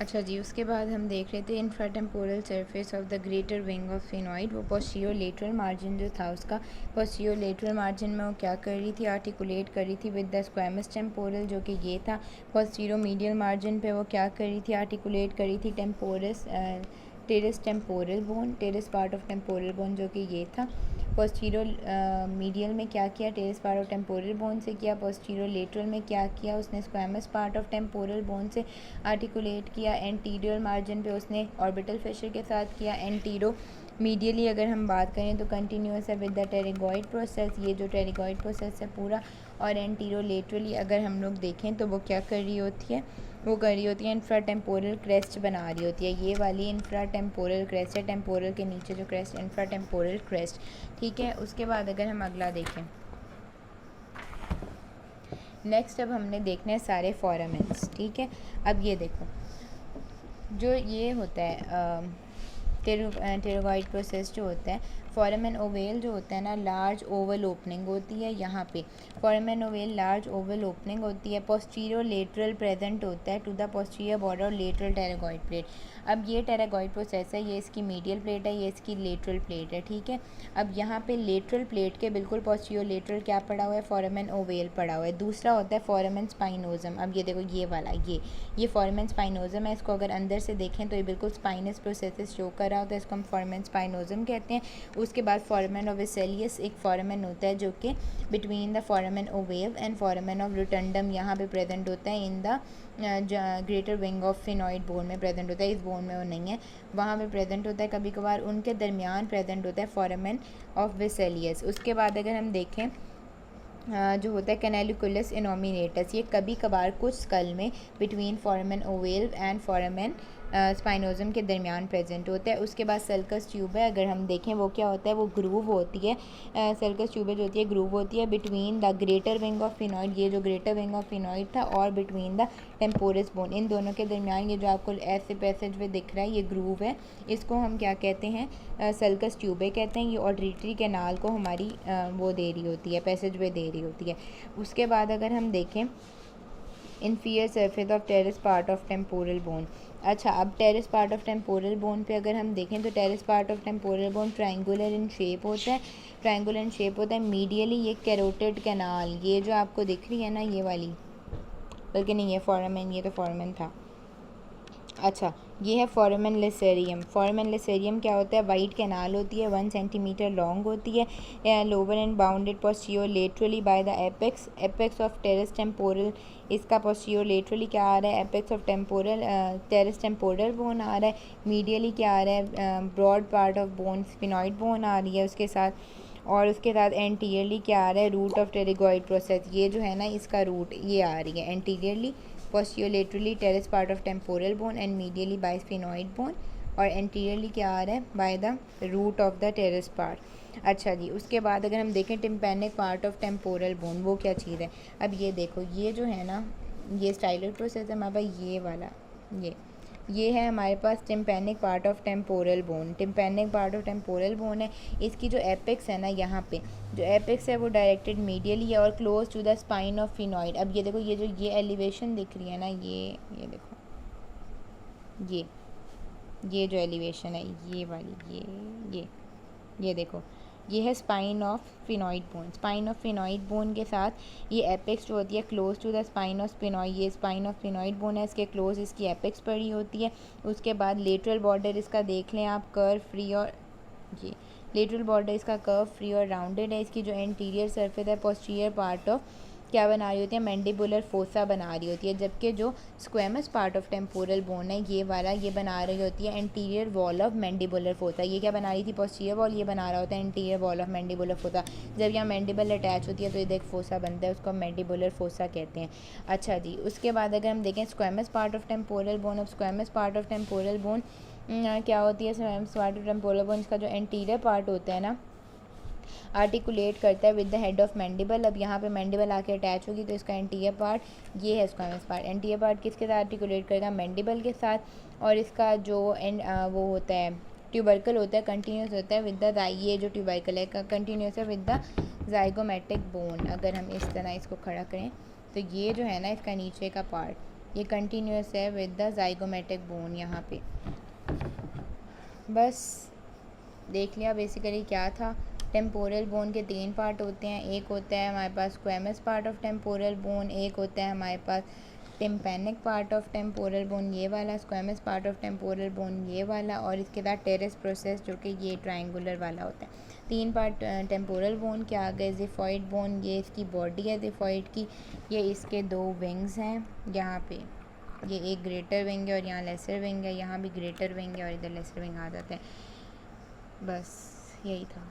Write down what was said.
अच्छा जी, उसके बाद हम देख रहे थे infratemporal surface of the greater wing of sphenoid. वो पोस्टीरियर लेटरल मार्जिन जो था उसका, पोस्टीरियर लेटरल मार्जिन में वो क्या कर रही थी, आर्टिकुलेट कर रही थी विद द स्क्वैमस टेम्पोरल, जो कि ये था। पोस्टीरियर मीडियल मार्जिन पे वो क्या कर रही थी, आर्टिकुलेट कर रही थी टेम्पोरस petrous temporal bone, petrous part of temporal bone, जो कि ये था। पोस्टीरियर मीडियल में क्या किया, petrous part of temporal bone से किया। पोस्टीरियर लेटरल में क्या किया, उसने squamous part of temporal bone से आर्टिकुलेट किया। एंटीरियर मार्जिन पे उसने ऑर्बिटल फिशर के साथ किया। एंटीरो मीडियली अगर हम बात करें तो कंटिन्यूस है विद द टेरिगॉइड प्रोसेस, ये जो टेरिगॉइड प्रोसेस है पूरा। और एंटीरो लेटरली अगर हम लोग देखें तो वो क्या कर रही होती है, वो कर रही होती है इंफ्राटेम्पोरल क्रेस्ट बना रही होती है। ये वाली इंफ्राटेम्पोरल क्रेस्ट है, टेम्पोरल के नीचे जो क्रेस्ट, इंफ्राटेम्पोरल क्रेस्ट, ठीक है। उसके बाद अगर हम अगला देखें, नेक्स्ट अब हमने देखना है सारे फॉरामेंट्स, ठीक है। अब ये देखो, जो ये होता है टेरोगॉइड प्रोसेस जो होता है, फॉरामेन ओवेल जो होता है ना, लार्ज ओवल ओपनिंग होती है यहाँ पे। Foramen ovale large oval opening होती है। पोस्टीरियर लेटरल प्रेजेंट होता है to the posterior border lateral pterygoid plate. अब ये टेरागॉइड प्रोसेस है, ये इसकी मीडियल प्लेट है, ये इसकी लेटरल प्लेट है, ठीक है। अब यहाँ पे लेटरल प्लेट के बिल्कुल पोस्टीरियर लेटरल क्या पड़ा हुआ है, फॉरामेन ओवेल पड़ा हुआ है। दूसरा होता है फॉरामेन स्पाइनोजम। अब ये देखो, ये वाला ये फॉरामेन स्पाइनोजम है। इसको अगर अंदर से देखें तो ये बिल्कुल स्पाइनस प्रोसेस शो कर रहा होता है, इसको हम फॉरामेन स्पाइनोजम कहते हैं। उसके बाद फॉरामेन ऑफ वेसेलियस एक फॉरामेन होता है जो कि between the foramen ovale and foramen of rotundum यहाँ पे प्रेजेंट होता है, in the greater wing of sphenoid bone में प्रेजेंट होता है। इस बोन में वो नहीं है, वहाँ पे प्रेजेंट होता है। कभी कभार उनके दरमियान प्रेजेंट होता है फॉरामेन ऑफ वेसेलियस। उसके बाद अगर हम देखें जो होता है कैनेलिकुलस इनोमिनेटस, ये कभी कभार कुछ स्कल में बिटवीन फॉरामेन ओवेल एंड फॉरामेन स्पाइनोजम के दरमियान प्रेजेंट होता है। उसके बाद सल्कस ट्यूब है, अगर हम देखें वो क्या होता है, वो ग्रूव होती है। सल्कस ट्यूब जो होती है ग्रूव होती है between the greater wing of sphenoid, ये जो ग्रेटर विंग ऑफ फिनॉइड था, और बिटवीन द टेम्पोरस बोन, इन दोनों के दरमियान ये जो आपको ऐसे पैसेज में दिख रहा है, ये ग्रूव है। इसको हम क्या कहते हैं, सल्कस ट्यूबे कहते हैं। ये ऑडिटरी कैनाल को हमारी वो दे रही होती है, पैसेज वे दे रही होती है। उसके बाद अगर हम देखें inferior surface of terrace part of temporal bone. अच्छा, अब terrace part of temporal bone पे अगर हम देखें तो terrace part of temporal bone triangular in shape होता है, ट्रायंगुलर इन शेप होता है। मीडियली ये कैरोटिड कैनाल, ये जो आपको दिख रही है ना, ये वाली, बल्कि नहीं, ये फॉरामेन, ये तो फॉरामेन था। अच्छा, ये है फॉरामेन लेसेरियम। फॉरामेन लेसेरियम क्या होता है, वाइट कैनाल होती है, 1 सेंटीमीटर लॉन्ग होती है। Lower end bounded posterior laterally by the apex of petrous temporal. इसका पोस्टीरियर लेटरली क्या आ रहा है, apex of temporal petrous temporal bone आ रहा है। मीडियली क्या आ रहा है, broad part of bone sphenoid bone आ रही है उसके साथ। और उसके साथ एंटीरियरली क्या आ रहा है, रूट ऑफ टेरिगॉइड प्रोसेस, ये जो है ना इसका रूट ये आ रही है anteriorly. posteriorly teres part of temporal bone and medially by sphenoid bone, और anteriorly क्या आ रहा है, by the root of the teres part। अच्छा जी, उसके बाद अगर हम देखें tympanic part of temporal bone, वो क्या चीज़ है। अब ये देखो, ये जो है ना, ये स्टाइलर प्रोसेस है हमारे पास, ये वाला, ये है हमारे पास tympanic part of temporal bone. Tympanic part of temporal bone है, इसकी जो एपेक्स है ना, यहाँ पे जो एपेक्स है वो डायरेक्टेड मीडियली है और close to the spine of sphenoid. अब ये देखो, ये जो ये एलिवेशन दिख रही है ना, ये देखो, ये जो एलिवेशन है, ये वाली, ये देखो, ये है spine of sphenoid bone. Spine of sphenoid bone के साथ ये एपेक्स जो होती है close to the spine of sphenoid, ये स्पाइन ऑफ फिनॉइड बोन है, इसके क्लोज इसकी एपेक्स पड़ी होती है। उसके बाद लेटरल बॉर्डर इसका देख लें आप, कर्व फ्री, और ये लेटरल बॉर्डर इसका कर्व फ्री और राउंडेड है। इसकी जो एंटीरियर सरफेस है, पोस्टीरियर पार्ट ऑफ क्या बना रही होती है, मैंडिबुलर फोसा बना रही होती है। जबकि जो squamous part of temporal bone है, ये वाला, ये बना रही होती है anterior wall of mandibular fossa. ये क्या बना रही थी, पोस्टीरियर वॉल, ये बना रहा होता है anterior wall of mandibular fossa. जब यहाँ मैंडिबल अटैच होती है तो ये देख फोसा बनता है, उसको मैंडिबुलर फोसा कहते हैं। अच्छा जी, उसके बाद अगर हम देखें squamous part of temporal bone, of squamous part of temporal bone क्या होती है, squamous part of temporal bone, इसका जो एंटीरियर पार्ट होता है ना, आर्टिकुलेट करता है with the head of mandible. अब यहाँ पे मैंडिबल आके अटैच होगी तो इसका एंटीरियर पार्ट ये है स्क्वेमस पार्ट। एंटीरियर पार्ट किसके साथ आर्टिकुलेट करेगा, मैंडिबल के साथ। और इसका जो वो होता है ट्यूबरकल होता है, कंटिन्यूस होता है विद द, ये जो ट्यूबरकल है कंटिन्यूस है विद द जाइगोमेटिक बोन। अगर हम इस तरह इसको खड़ा करें तो ये जो है ना इसका नीचे का पार्ट, ये कंटिन्यूस है विद द जाइगोमेटिक बोन। यहाँ पे बस देख लिया बेसिकली क्या था। टेम्पोरल बोन के 3 पार्ट होते हैं। एक होता है हमारे पास squamous part of temporal bone, एक होता है हमारे पास tympanic part of temporal bone ये वाला, squamous part of temporal bone ये वाला, और इसके बाद टेरेस प्रोसेस जो कि ये ट्रायंगुलर वाला होता है। 3 पार्ट टेम्पोरल बोन के आ गए। ज़िफॉइड बोन ये इसकी बॉडी है ज़िफॉइड की, ये इसके 2 विंग्स हैं। यहाँ पे ये एक ग्रेटर विंग है और यहाँ लेसर विंग है, यहाँ भी ग्रेटर विंग है और इधर लेसर विंग आ जाता है। बस यही था।